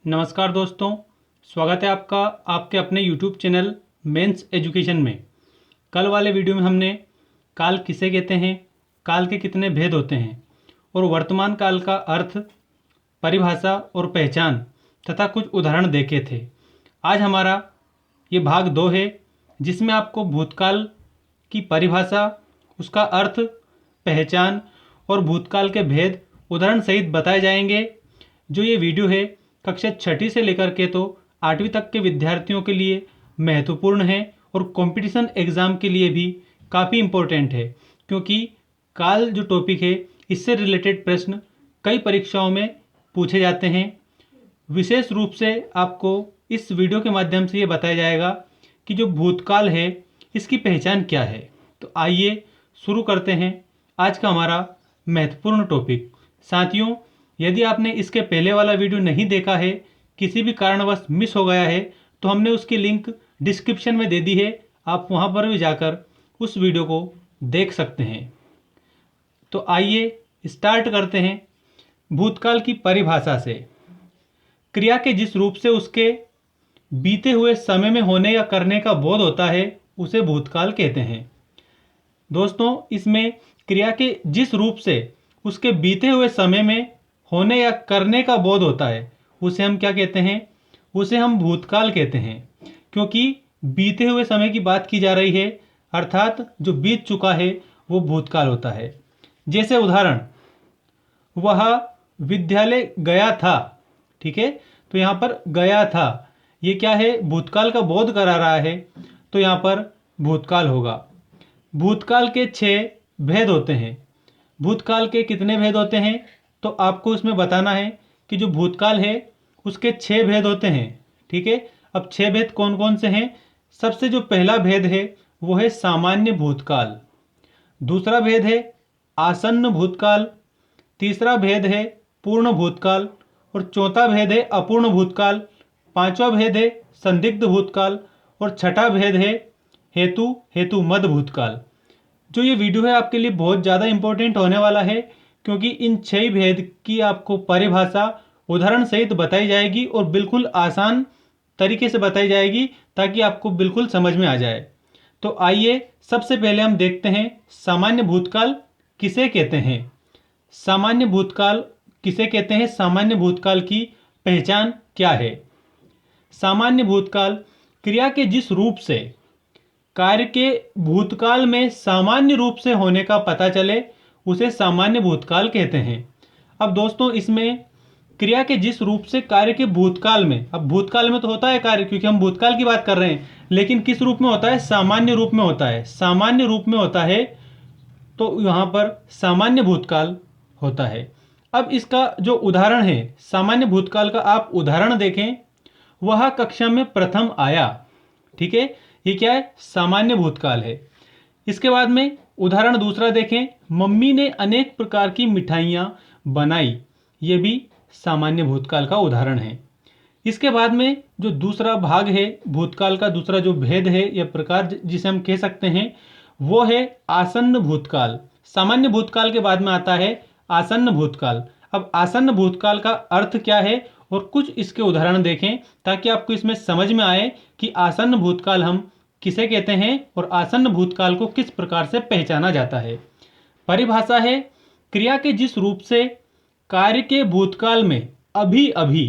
नमस्कार दोस्तों, स्वागत है आपका आपके अपने YouTube चैनल मेंस एजुकेशन में। कल वाले वीडियो में हमने काल किसे कहते हैं, काल के कितने भेद होते हैं और वर्तमान काल का अर्थ, परिभाषा और पहचान तथा कुछ उदाहरण देखे थे। आज हमारा ये भाग 2 है, जिसमें आपको भूतकाल की परिभाषा, उसका अर्थ, पहचान और भूतकाल के भेद उदाहरण सहित बताए जाएंगे। जो ये वीडियो है कक्षा 6ठी से लेकर के तो 8वीं तक के विद्यार्थियों के लिए महत्वपूर्ण है और कंपटीशन एग्ज़ाम के लिए भी काफ़ी इम्पोर्टेंट है, क्योंकि काल जो टॉपिक है इससे रिलेटेड प्रश्न कई परीक्षाओं में पूछे जाते हैं। विशेष रूप से आपको इस वीडियो के माध्यम से ये बताया जाएगा कि जो भूतकाल है इसकी पहचान क्या है। तो आइए शुरू करते हैं आज का हमारा महत्वपूर्ण टॉपिक। साथियों, यदि आपने इसके पहले वाला वीडियो नहीं देखा है, किसी भी कारणवश मिस हो गया है, तो हमने उसकी लिंक डिस्क्रिप्शन में दे दी है, आप वहां पर भी जाकर उस वीडियो को देख सकते हैं। तो आइए स्टार्ट करते हैं भूतकाल की परिभाषा से। क्रिया के जिस रूप से उसके बीते हुए समय में होने या करने का बोध होता है उसे भूतकाल कहते हैं। दोस्तों, इसमें क्रिया के जिस रूप से उसके बीते हुए समय में होने या करने का बोध होता है उसे हम क्या कहते हैं, उसे हम भूतकाल कहते हैं, क्योंकि बीते हुए समय की बात की जा रही है, अर्थात जो बीत चुका है वो भूतकाल होता है। जैसे उदाहरण, वह विद्यालय गया था। ठीक है, तो यहाँ पर गया था, ये क्या है, भूतकाल का बोध करा रहा है, तो यहाँ पर भूतकाल होगा। भूतकाल के 6 भेद होते हैं। भूतकाल के कितने भेद होते हैं तो आपको इसमें बताना है कि जो भूतकाल है उसके 6 भेद होते हैं। ठीक है, अब 6 भेद कौन कौन से हैं। सबसे जो पहला भेद है वो है सामान्य भूतकाल। दूसरा भेद है आसन्न भूतकाल। तीसरा भेद है पूर्ण भूतकाल और चौथा भेद है अपूर्ण भूतकाल। पांचवा भेद है संदिग्ध भूतकाल और छठा भेद है हेतुमद भूतकाल। जो ये वीडियो है आपके लिए बहुत ज़्यादा इंपॉर्टेंट होने वाला है, क्योंकि इन 6 भेद की आपको परिभाषा उदाहरण सहित बताई जाएगी और बिल्कुल आसान तरीके से बताई जाएगी ताकि आपको बिल्कुल समझ में आ जाए। तो आइए सबसे पहले हम देखते हैं सामान्य भूतकाल किसे कहते हैं। सामान्य भूतकाल किसे कहते हैं, सामान्य भूतकाल की पहचान क्या है। सामान्य भूतकाल क्रिया के जिस रूप से कार्य के भूतकाल में सामान्य रूप से होने का पता चले उसे सामान्य भूतकाल कहते हैं। अब दोस्तों, इसमें क्रिया के जिस रूप से कार्य के भूतकाल में, अब भूतकाल में तो होता है कार्य, क्योंकि हम भूतकाल की बात कर रहे हैं, लेकिन किस रूप में होता है, सामान्य रूप में होता है। सामान्य रूप में होता है तो यहाँ पर सामान्य भूतकाल होता है। अब इसका जो उदाहरण है सामान्य भूतकाल का, आप उदाहरण देखें, वह कक्षा में प्रथम आया। ठीक है, ये क्या है, सामान्य भूतकाल है। इसके बाद में उदाहरण दूसरा देखें, मम्मी ने अनेक प्रकार की मिठाइयाँ बनाई, ये भी सामान्य भूतकाल का उदाहरण है। इसके बाद में जो दूसरा भाग है भूतकाल का, दूसरा जो भेद है या प्रकार जिसे हम कह सकते हैं, वो है आसन्न भूतकाल। सामान्य भूतकाल के बाद में आता है आसन्न भूतकाल। अब आसन्न भूतकाल का अर्थ क्या है और कुछ इसके उदाहरण देखें ताकि आपको इसमें समझ में आए कि आसन्न भूतकाल हम किसे कहते हैं और आसन्न भूतकाल को किस प्रकार से पहचाना जाता है। परिभाषा है, क्रिया के जिस रूप से कार्य के भूतकाल में अभी अभी,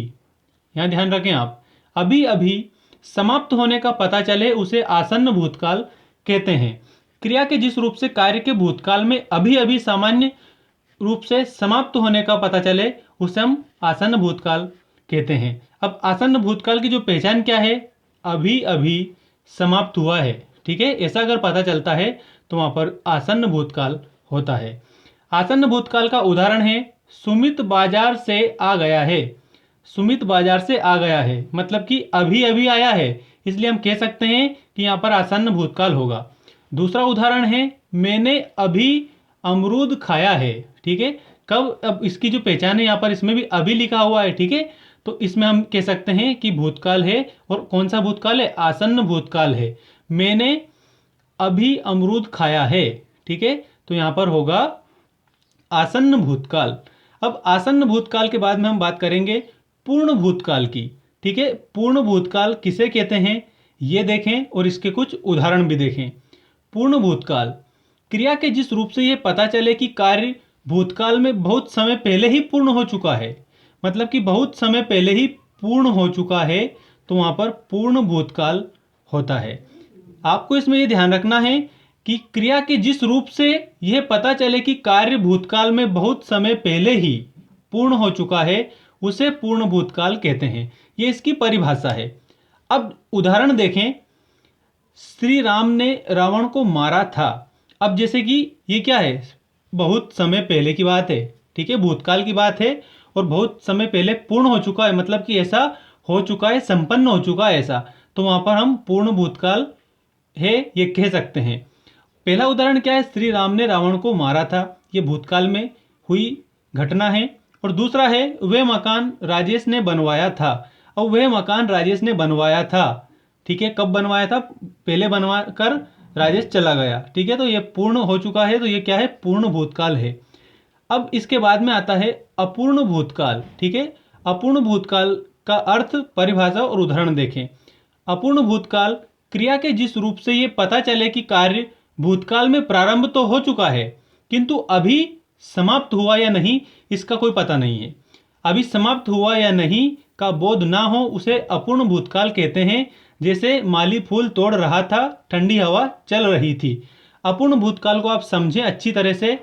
यहां ध्यान रखें आप, अभी अभी समाप्त होने का पता चले उसे आसन्न भूतकाल कहते हैं। क्रिया के जिस रूप से कार्य के भूतकाल में अभी अभी सामान्य रूप से समाप्त होने का पता चले उसे हम आसन्न भूतकाल कहते हैं। अब आसन्न भूतकाल की जो पहचान क्या है, अभी अभी समाप्त हुआ है। ठीक है, ऐसा अगर पता चलता है तो वहां पर आसन्न भूतकाल होता है। आसन्न भूतकाल का उदाहरण है, सुमित बाजार से आ गया है। सुमित बाजार से आ गया है मतलब कि अभी अभी आया है, इसलिए हम कह सकते हैं कि यहाँ पर आसन्न भूतकाल होगा। दूसरा उदाहरण है, मैंने अभी अमरूद खाया है। ठीक है, कब, अब इसकी जो पहचान है यहाँ पर इसमें भी अभी लिखा हुआ है। ठीक है, तो इसमें हम कह सकते हैं कि भूतकाल है, और कौन सा भूतकाल है, आसन्न भूतकाल है। मैंने अभी अमरूद खाया है। ठीक है, तो यहां पर होगा आसन्न भूतकाल। अब आसन्न भूतकाल के बाद में हम बात करेंगे पूर्ण भूतकाल की। ठीक है, पूर्ण भूतकाल किसे कहते हैं ये देखें और इसके कुछ उदाहरण भी देखें। पूर्ण भूतकाल, क्रिया के जिस रूप से ये पता चले कि कार्य भूतकाल में बहुत समय पहले ही पूर्ण हो चुका है, मतलब कि बहुत समय पहले ही पूर्ण हो चुका है, तो वहां पर पूर्ण भूतकाल होता है। आपको इसमें यह ध्यान रखना है कि क्रिया के जिस रूप से यह पता चले कि कार्य भूतकाल में बहुत समय पहले ही पूर्ण हो चुका है, उसे पूर्ण भूतकाल कहते हैं। ये इसकी परिभाषा है। अब उदाहरण देखें, श्री राम ने रावण को मारा था। अब जैसे कि ये क्या है, बहुत समय पहले की बात है। ठीक है, भूतकाल की बात है और बहुत समय पहले पूर्ण हो चुका है, मतलब कि ऐसा हो चुका है, संपन्न हो चुका है ऐसा, तो वहां पर हम पूर्ण भूतकाल है ये कह सकते हैं। पहला उदाहरण क्या है, श्री राम ने रावण को मारा था, ये भूतकाल में हुई घटना है। और दूसरा है, वह मकान राजेश ने बनवाया था। और वह मकान राजेश ने बनवाया था, ठीक है, कब बनवाया था, पहले बनवा कर राजेश चला गया। ठीक है, तो ये पूर्ण हो चुका है, तो ये क्या है, पूर्ण भूतकाल है। अब इसके बाद में आता है अपूर्ण भूतकाल। ठीक है, अपूर्ण भूतकाल का अर्थ, परिभाषा और उदाहरण देखें। अपूर्ण भूतकाल, क्रिया के जिस रूप से ये पता चले कि कार्य भूतकाल में प्रारंभ तो हो चुका है, किंतु अभी समाप्त हुआ या नहीं इसका कोई पता नहीं है। अभी समाप्त हुआ या नहीं का बोध ना हो, उसे अपूर्ण भूतकाल कहते हैं। जैसे माली फूल तोड़ रहा था, ठंडी हवा चल रही थी। अपूर्ण भूतकाल को आप समझें अच्छी तरह से।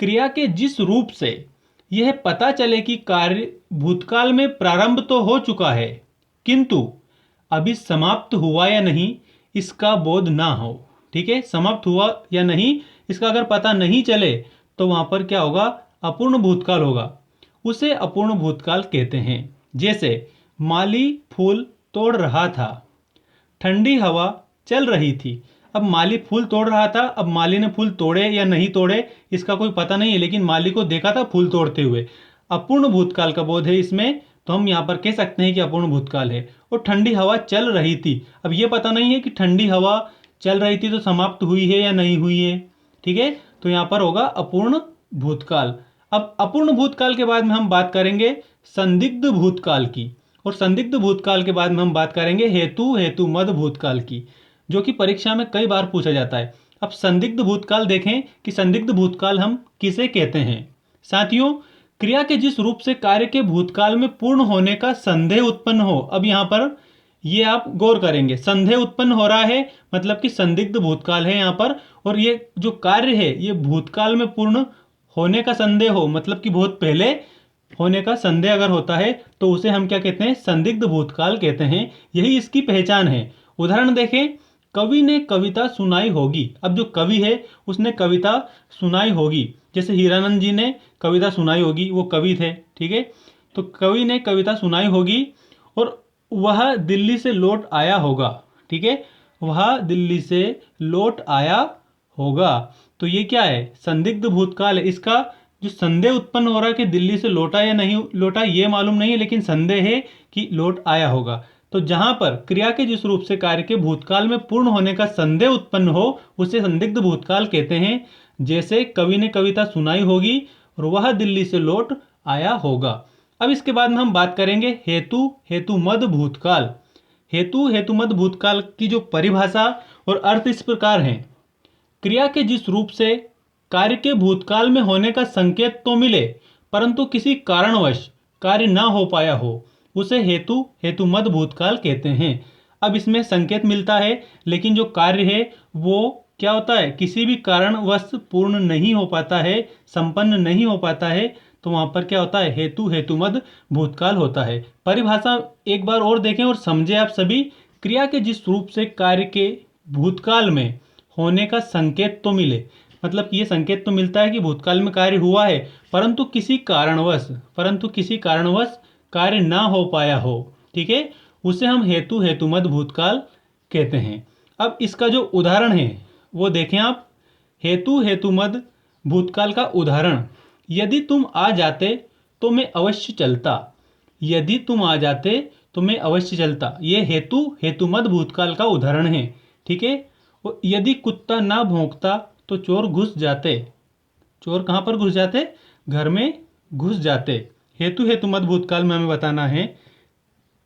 क्रिया के जिस रूप से यह पता चले कि कार्य भूतकाल में प्रारंभ तो हो चुका है, किंतु अभी समाप्त हुआ या नहीं इसका बोध ना हो। ठीक है, समाप्त हुआ या नहीं इसका अगर पता नहीं चले, तो वहां पर क्या होगा, अपूर्ण भूतकाल होगा। उसे अपूर्ण भूतकाल कहते हैं। जैसे माली फूल तोड़ रहा था, ठंडी हवा चल रही थी। अब माली फूल तोड़ रहा था, अब माली ने फूल तोड़े या नहीं तोड़े इसका कोई पता नहीं है, लेकिन माली को देखा था फूल तोड़ते हुए। अपूर्ण भूतकाल का बोध है इसमें, तो हम यहाँ पर कह सकते हैं कि अपूर्ण भूतकाल है। और ठंडी हवा चल रही थी, अब ये पता नहीं है कि ठंडी हवा चल रही थी तो समाप्त हुई है या नहीं हुई है। ठीक है, तो यहाँ पर होगा अपूर्ण भूतकाल। अब अपूर्ण भूतकाल के बाद में हम बात करेंगे संदिग्ध भूतकाल की, और संदिग्ध भूतकाल के बाद में हम बात करेंगे हेतु हेतुमद भूतकाल की, जो कि परीक्षा में कई बार पूछा जाता है। अब संदिग्ध भूतकाल देखें कि संदिग्ध भूतकाल हम किसे कहते हैं। साथियों, क्रिया के जिस रूप से कार्य के भूतकाल में पूर्ण होने का संदेह उत्पन्न हो। अब यहाँ पर ये आप गौर करेंगे, संदेह उत्पन्न हो रहा है, मतलब कि संदिग्ध भूतकाल है यहाँ पर। और ये जो कार्य है ये भूतकाल में पूर्ण होने का संदेह हो, मतलब कि बहुत पहले होने का संदेह अगर होता है, तो उसे हम क्या कहते हैं, संदिग्ध भूतकाल कहते हैं। यही इसकी पहचान है। उदाहरण देखें, कवि ने कविता सुनाई होगी। अब जो कवि है उसने कविता सुनाई होगी, जैसे हीरानंद जी ने कविता सुनाई होगी, वो कवि थे। ठीक है, तो कवि ने कविता सुनाई होगी और वह दिल्ली से लौट आया होगा। ठीक है, वह दिल्ली से लौट आया होगा, तो ये क्या है, संदिग्ध भूतकाल है। इसका जो संदेह उत्पन्न हो रहा है कि दिल्ली से लौटा या नहीं लौटा ये मालूम नहीं है, लेकिन संदेह है कि लौट आया होगा। तो जहां पर क्रिया के जिस रूप से कार्य के भूतकाल में पूर्ण होने का संदेह उत्पन्न हो, उसे संदिग्ध भूतकाल कहते हैं। जैसे कवि ने कविता सुनाई होगी और वह दिल्ली से लौट आया होगा। अब इसके बाद में हम बात करेंगे हेतु हेतुमद भूतकाल। हेतु हेतुमद भूतकाल की जो परिभाषा और अर्थ इस प्रकार है। क्रिया के जिस रूप से कार्य के भूतकाल में होने का संकेत तो मिले, परंतु किसी कारणवश कार्य ना हो पाया हो, उसे हेतु हेतुमद भूतकाल कहते हैं। अब इसमें संकेत मिलता है, लेकिन जो कार्य है वो क्या होता है, किसी भी कारणवश पूर्ण नहीं हो पाता है, संपन्न नहीं हो पाता है, तो वहां पर क्या होता है, हेतु हेतुमद भूतकाल होता है। परिभाषा एक बार और देखें और समझें आप सभी। क्रिया के जिस रूप से कार्य के भूतकाल में होने का संकेत तो मिले, मतलब कि ये संकेत तो मिलता है कि भूतकाल में कार्य हुआ है, परंतु किसी कारणवश कार्य ना हो पाया हो। ठीक है, उसे हम हेतु हेतुमद भूतकाल कहते हैं। अब इसका जो उदाहरण है वो देखें आप। हेतु हेतुमद भूतकाल का उदाहरण, यदि तुम आ जाते तो मैं अवश्य चलता। यदि तुम आ जाते तो मैं अवश्य चलता, ये हेतु हेतुमद भूतकाल का उदाहरण है। ठीक है, और यदि कुत्ता ना भौंकता तो चोर घुस जाते। चोर कहाँ पर घुस जाते, घर में घुस जाते। हेतु हेतु मत भूतकाल में हमें बताना है,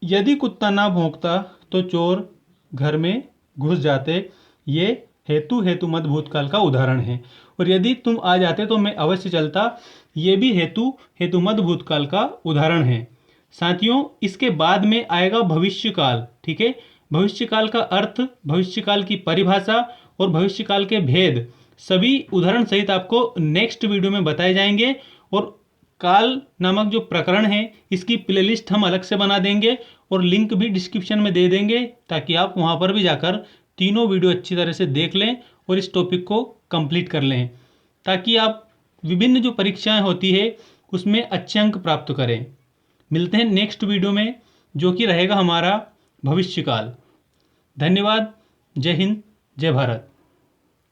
यदि कुत्ता ना भौंकता तो चोर घर में घुस जाते। ये हेतु हेतु मत भूतकाल का उदाहरण है। और यदि तुम आ जाते तो मैं अवश्य चलता, ये भी हेतु हेतु मत भूतकाल का उदाहरण है। साथियों, इसके बाद में आएगा भविष्यकाल। ठीक है, भविष्यकाल का अर्थ, भविष्यकाल की परिभाषा और भविष्यकाल के भेद सभी उदाहरण सहित आपको नेक्स्ट वीडियो में बताए जाएंगे। और काल नामक जो प्रकरण है इसकी प्लेलिस्ट हम अलग से बना देंगे और लिंक भी डिस्क्रिप्शन में दे देंगे, ताकि आप वहां पर भी जाकर तीनों वीडियो अच्छी तरह से देख लें और इस टॉपिक को कंप्लीट कर लें, ताकि आप विभिन्न जो परीक्षाएं होती है उसमें अच्छे अंक प्राप्त करें। मिलते हैं नेक्स्ट वीडियो में, जो कि रहेगा हमारा भविष्यकाल। धन्यवाद। जय हिंद, जय भारत।